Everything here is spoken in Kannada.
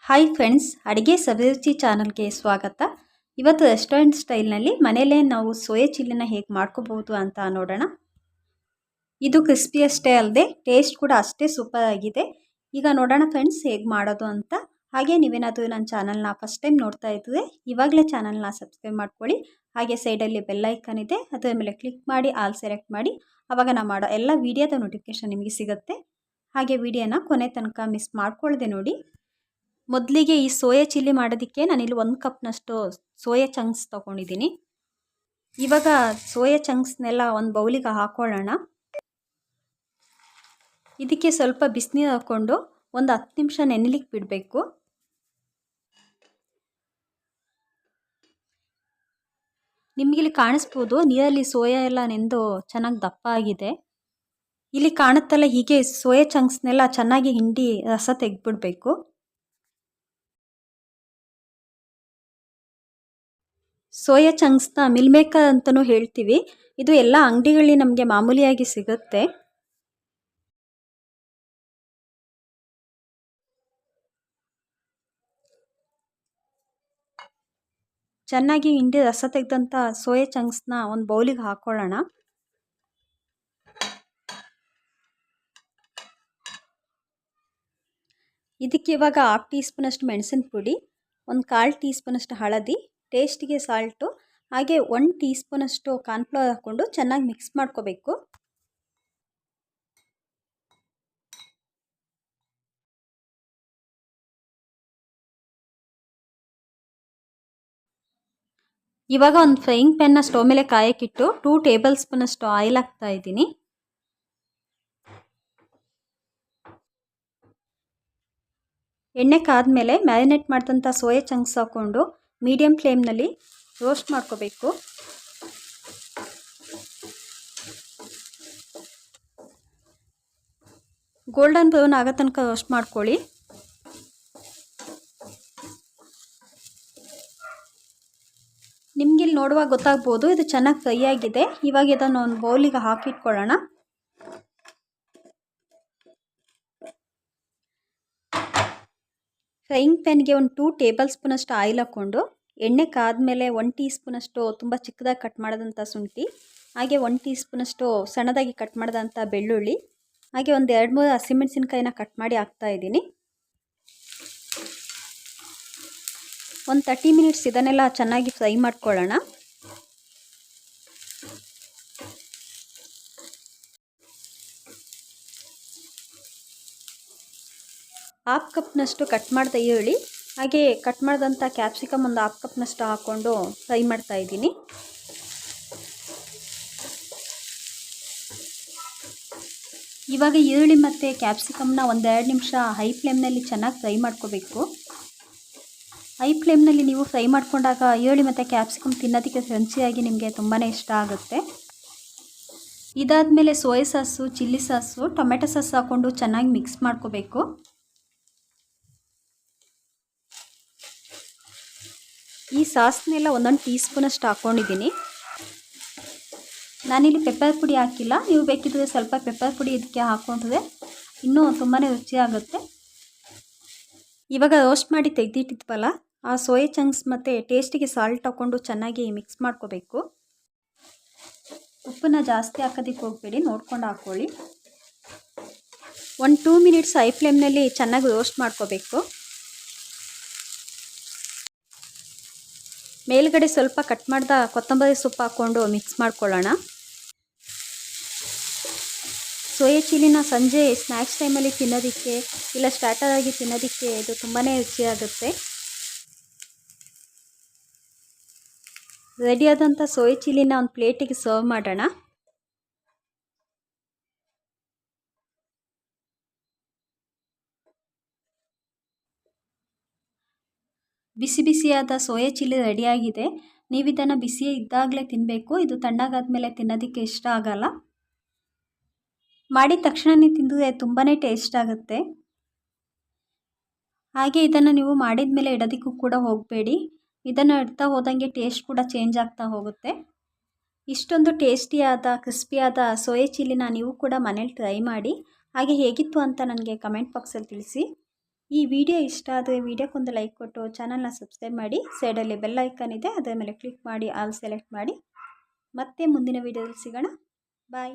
ಹಾಯ್ ಫ್ರೆಂಡ್ಸ್, ಅಡುಗೆ ಸವಿರುಚಿ ಚಾನಲ್ಗೆ ಸ್ವಾಗತ. ಇವತ್ತು ರೆಸ್ಟೋರೆಂಟ್ ಸ್ಟೈಲ್ನಲ್ಲಿ ಮನೆಯಲ್ಲೇ ನಾವು ಸೋಯಾ ಚಿಲ್ಲಿನ ಹೇಗೆ ಮಾಡ್ಕೋಬಹುದು ಅಂತ ನೋಡೋಣ. ಇದು ಕ್ರಿಸ್ಪಿ ಅಷ್ಟೇ ಅಲ್ಲದೆ ಟೇಸ್ಟ್ ಕೂಡ ಅಷ್ಟೇ ಸೂಪರ್ ಆಗಿದೆ. ಈಗ ನೋಡೋಣ ಫ್ರೆಂಡ್ಸ್ ಹೇಗೆ ಮಾಡೋದು ಅಂತ. ಹಾಗೆ ನೀವೇನಾದರೂ ನನ್ನ ಚಾನಲ್ನ ಫಸ್ಟ್ ಟೈಮ್ ನೋಡ್ತಾ ಇದ್ದರೆ ಇವಾಗಲೇ ಚಾನಲ್ನ ಸಬ್ಸ್ಕ್ರೈಬ್ ಮಾಡ್ಕೊಳ್ಳಿ. ಹಾಗೆ ಸೈಡಲ್ಲಿ ಬೆಲ್ ಐಕಾನ್ ಇದೆ, ಅದರ ಮೇಲೆ ಕ್ಲಿಕ್ ಮಾಡಿ ಆಲ್ ಸೆಲೆಕ್ಟ್ ಮಾಡಿ. ಆವಾಗ ನಾನು ಮಾಡೋ ಎಲ್ಲ ವಿಡಿಯೋದ ನೋಟಿಫಿಕೇಶನ್ ನಿಮಗೆ ಸಿಗುತ್ತೆ. ಹಾಗೆ ವಿಡಿಯೋನ ಕೊನೆ ತನಕ ಮಿಸ್ ಮಾಡ್ಕೊಳ್ಳದೆ ನೋಡಿ. ಮೊದಲಿಗೆ ಈ ಸೋಯಾ ಚಿಲ್ಲಿ ಮಾಡೋದಕ್ಕೆ ನಾನಿಲ್ಲಿ 1 ಕಪ್ನಷ್ಟು ಸೋಯಾ ಚಂಕ್ಸ್ ತೊಗೊಂಡಿದ್ದೀನಿ. ಇವಾಗ ಸೋಯಾ ಚಂಕ್ಸ್ನೆಲ್ಲ ಒಂದು ಬೌಲಿಗೆ ಹಾಕೊಳ್ಳೋಣ. ಇದಕ್ಕೆ ಸ್ವಲ್ಪ ಬಿಸಿನೀರು ಹಾಕ್ಕೊಂಡು ಒಂದು 10 ನಿಮಿಷ ನೆನೆಲಿಕ್ಕೆ ಬಿಡಬೇಕು. ನಿಮಗಿಲ್ಲಿ ಕಾಣಿಸ್ಬೋದು, ನೀರಲ್ಲಿ ಸೋಯಾ ಎಲ್ಲ ನೆಂದು ಚೆನ್ನಾಗಿ ದಪ್ಪ ಆಗಿದೆ. ಇಲ್ಲಿ ಕಾಣುತ್ತಲ್ಲ, ಹೀಗೆ ಸೋಯಾ ಚಂಕ್ಸ್ನೆಲ್ಲ ಚೆನ್ನಾಗಿ ಹಿಂಡಿ ರಸ ತೆಗೆದ್ಬಿಡ್ಬೇಕು. ಸೋಯಾ ಚಂಕ್ಸ್ನ ಮಿಲ್ ಮೇಕರ್ ಅಂತಲೂ ಹೇಳ್ತೀವಿ. ಇದು ಎಲ್ಲ ಅಂಗಡಿಗಳಲ್ಲಿ ನಮಗೆ ಮಾಮೂಲಿಯಾಗಿ ಸಿಗುತ್ತೆ. ಚೆನ್ನಾಗಿ ಹಿಂಡಿ ರಸ ತೆಗೆದಂಥ ಸೋಯಾ ಚಂಕ್ಸ್ನ ಒಂದು ಬೌಲಿಗೆ ಹಾಕೊಳ್ಳೋಣ. ಇದಕ್ಕೆ ಇವಾಗ 1/2 ಟೀ ಸ್ಪೂನಷ್ಟು ಮೆಣಸಿನ ಪುಡಿ, ಒಂದು 1/4 ಟೀ ಸ್ಪೂನಷ್ಟು ಹಳದಿ, ಟೇಸ್ಟಿಗೆ ಸಾಲ್ಟು, ಹಾಗೆ 1 ಟೀ ಸ್ಪೂನಷ್ಟು ಕಾರ್ನ್ಫ್ಲವರ್ ಹಾಕ್ಕೊಂಡು ಚೆನ್ನಾಗಿ ಮಿಕ್ಸ್ ಮಾಡ್ಕೋಬೇಕು. ಇವಾಗ ಒಂದು ಫ್ರೈಯಿಂಗ್ ಪ್ಯಾನ್ನ ಸ್ಟವ್ ಮೇಲೆ ಕಾಯಕ್ಕಿಟ್ಟು 2 ಟೇಬಲ್ ಸ್ಪೂನಷ್ಟು ಆಯಿಲ್ ಹಾಕ್ತಾ ಇದ್ದೀನಿ. ಎಣ್ಣೆ ಕಾದ್ಮೇಲೆ ಮ್ಯಾರಿನೇಟ್ ಮಾಡಿದಂಥ ಸೋಯಾ ಚಂಕ್ಸ್ ಹಾಕ್ಕೊಂಡು ಮೀಡಿಯಮ್ ಫ್ಲೇಮ್ನಲ್ಲಿ ರೋಸ್ಟ್ ಮಾಡ್ಕೋಬೇಕು. ಗೋಲ್ಡನ್ ಬ್ರೌನ್ ಆಗೋ ತನಕ ರೋಸ್ಟ್ ಮಾಡ್ಕೊಳ್ಳಿ. ನಿಮಗಿಲ್ಲಿ ನೋಡುವಾಗ ಗೊತ್ತಾಗ್ಬೋದು, ಇದು ಚೆನ್ನಾಗಿ ಫ್ರೈ ಆಗಿದೆ. ಇವಾಗ ಇದನ್ನು ಒಂದು ಬೌಲಿಗೆ ಹಾಕಿಟ್ಕೊಳ್ಳೋಣ. ಫ್ರೈಯಿಂಗ್ ಪ್ಯಾನ್ಗೆ ಒಂದು 2 ಟೇಬಲ್ ಸ್ಪೂನಷ್ಟು ಆಯಿಲ್ ಹಾಕ್ಕೊಂಡು ಎಣ್ಣೆ ಕಾದ್ಮೇಲೆ 1 ಟೀ ಸ್ಪೂನಷ್ಟು ತುಂಬ ಚಿಕ್ಕದಾಗಿ ಕಟ್ ಮಾಡಿದಂಥ ಶುಂಠಿ, ಹಾಗೆ 1 ಟೀ ಸ್ಪೂನಷ್ಟು ಸಣ್ಣದಾಗಿ ಕಟ್ ಮಾಡಿದಂಥ ಬೆಳ್ಳುಳ್ಳಿ, ಹಾಗೆ ಒಂದು 2-3 ಹಸಿಮೆಣಸಿನ್ಕಾಯಿನ ಕಟ್ ಮಾಡಿ ಹಾಕ್ತಾ ಇದ್ದೀನಿ. ಒಂದು 30 ಮಿನಿಟ್ಸ್ ಇದನ್ನೆಲ್ಲ ಚೆನ್ನಾಗಿ ಫ್ರೈ ಮಾಡ್ಕೊಳ್ಳೋಣ. ಹಾಫ್ ಕಪ್ನಷ್ಟು ಕಟ್ ಮಾಡಿದ ಈರುಳ್ಳಿ, ಹಾಗೆ ಕಟ್ ಮಾಡಿದಂಥ ಕ್ಯಾಪ್ಸಿಕಮ್ ಒಂದು 1/2 ಕಪ್ನಷ್ಟು ಹಾಕ್ಕೊಂಡು ಫ್ರೈ ಮಾಡ್ತಾ ಇದ್ದೀನಿ. ಇವಾಗ ಈರುಳ್ಳಿ ಮತ್ತು ಕ್ಯಾಪ್ಸಿಕಮ್ನ 1-2 ನಿಮಿಷ ಹೈ ಫ್ಲೇಮ್ನಲ್ಲಿ ಚೆನ್ನಾಗಿ ಫ್ರೈ ಮಾಡ್ಕೋಬೇಕು. ಹೈ ಫ್ಲೇಮ್ನಲ್ಲಿ ನೀವು ಫ್ರೈ ಮಾಡ್ಕೊಂಡಾಗ ಈರುಳ್ಳಿ ಮತ್ತು ಕ್ಯಾಪ್ಸಿಕಮ್ ತಿನ್ನೋದಕ್ಕೆ ಕ್ರಂಚಿಯಾಗಿ ನಿಮಗೆ ತುಂಬಾ ಇಷ್ಟ ಆಗುತ್ತೆ. ಇದಾದಮೇಲೆ soya sauce, chilli sauce, tomato sauce ಹಾಕ್ಕೊಂಡು ಚೆನ್ನಾಗಿ ಮಿಕ್ಸ್ ಮಾಡ್ಕೋಬೇಕು. ಈ ಸಾಸ್ನೆಲ್ಲ 1 ಟೀ ಸ್ಪೂನಷ್ಟು ಹಾಕ್ಕೊಂಡಿದ್ದೀನಿ. ನಾನಿಲ್ಲಿ ಪೆಪ್ಪರ್ ಪುಡಿ ಹಾಕಿಲ್ಲ, ನೀವು ಬೇಕಿದ್ರೆ ಸ್ವಲ್ಪ ಪೆಪ್ಪರ್ ಪುಡಿ ಇದಕ್ಕೆ ಹಾಕ್ಕೊಂಡ್ರೆ ಇನ್ನೂ ತುಂಬಾ ರುಚಿಯಾಗುತ್ತೆ. ಇವಾಗ ರೋಸ್ಟ್ ಮಾಡಿ ತೆಗೆದಿಟ್ಟಿದ್ವಲ್ಲ, ಆ ಸೋಯಾ ಚಂಕ್ಸ್ ಮತ್ತು ಟೇಸ್ಟಿಗೆ ಸಾಲ್ಟ್ ಹಾಕ್ಕೊಂಡು ಚೆನ್ನಾಗಿ ಮಿಕ್ಸ್ ಮಾಡ್ಕೋಬೇಕು. ಉಪ್ಪನ್ನ ಜಾಸ್ತಿ ಹಾಕೋದಕ್ಕೆ ಹೋಗಬೇಡಿ, ನೋಡ್ಕೊಂಡು ಹಾಕ್ಕೊಳ್ಳಿ. 1-2 ಮಿನಿಟ್ಸ್ ಹೈ ಫ್ಲೇಮ್ನಲ್ಲಿ ಚೆನ್ನಾಗಿ ರೋಸ್ಟ್ ಮಾಡ್ಕೋಬೇಕು. ಮೇಲ್ಗಡೆ ಸ್ವಲ್ಪ ಕಟ್ ಮಾಡಿದ ಕೊತ್ತಂಬರಿ ಸೊಪ್ಪು ಹಾಕ್ಕೊಂಡು ಮಿಕ್ಸ್ ಮಾಡ್ಕೊಳ್ಳೋಣ. ಸೋಯಾ ಚಿಲ್ಲಿನ ಸಂಜೆ ಸ್ನ್ಯಾಕ್ಸ್ ಟೈಮಲ್ಲಿ ತಿನ್ನೋದಕ್ಕೆ ಇಲ್ಲ ಸ್ಟಾರ್ಟರ್ ಆಗಿ ತಿನ್ನೋದಕ್ಕೆ ಇದು ತುಂಬಾ ರುಚಿಯಾಗುತ್ತೆ. ರೆಡಿಯಾದಂಥ ಸೋಯಾ ಚಿಲ್ಲಿನ ಒಂದು ಪ್ಲೇಟಿಗೆ ಸರ್ವ್ ಮಾಡೋಣ. ಬಿಸಿ ಬಿಸಿಯಾದ ಸೋಯಾ ಚಿಲ್ಲಿ ರೆಡಿಯಾಗಿದೆ. ನೀವು ಇದನ್ನು ಬಿಸಿ ಇದ್ದಾಗಲೇ ತಿನ್ನಬೇಕು, ಇದು ತಣ್ಣಗಾದ್ಮೇಲೆ ತಿನ್ನೋದಕ್ಕೆ ಇಷ್ಟ ಆಗಲ್ಲ. ಮಾಡಿದ ತಕ್ಷಣನೇ ತಿಂದರೆ ತುಂಬಾ ಟೇಸ್ಟ್ ಆಗುತ್ತೆ. ಹಾಗೆ ಇದನ್ನು ನೀವು ಮಾಡಿದ ಮೇಲೆ ಇಡೋದಕ್ಕೂ ಕೂಡ ಹೋಗಬೇಡಿ, ಇದನ್ನು ಇಡ್ತಾ ಹೋದಂಗೆ ಟೇಸ್ಟ್ ಕೂಡ ಚೇಂಜ್ ಆಗ್ತಾ ಹೋಗುತ್ತೆ. ಇಷ್ಟೊಂದು ಟೇಸ್ಟಿಯಾದ ಕ್ರಿಸ್ಪಿಯಾದ ಸೋಯಾ ಚಿಲ್ಲಿನ ನೀವು ಕೂಡ ಮನೇಲಿ ಟ್ರೈ ಮಾಡಿ. ಹಾಗೆ ಹೇಗಿತ್ತು ಅಂತ ನನಗೆ ಕಮೆಂಟ್ ಬಾಕ್ಸಲ್ಲಿ ತಿಳಿಸಿ. ಈ ವಿಡಿಯೋ ಇಷ್ಟ ಆದರೆ ವಿಡಿಯೋಕ್ಕೊಂದು ಲೈಕ್ ಕೊಟ್ಟು ಚಾನಲ್ನ ಸಬ್ಸ್ಕ್ರೈಬ್ ಮಾಡಿ. ಸೈಡಲ್ಲಿ ಬೆಲ್ ಐಕಾನ್ ಇದೆ, ಅದರ ಮೇಲೆ ಕ್ಲಿಕ್ ಮಾಡಿ ಆಲ್ ಸೆಲೆಕ್ಟ್ ಮಾಡಿ. ಮತ್ತೆ ಮುಂದಿನ ವಿಡಿಯೋದಲ್ಲಿ ಸಿಗೋಣ. ಬಾಯ್.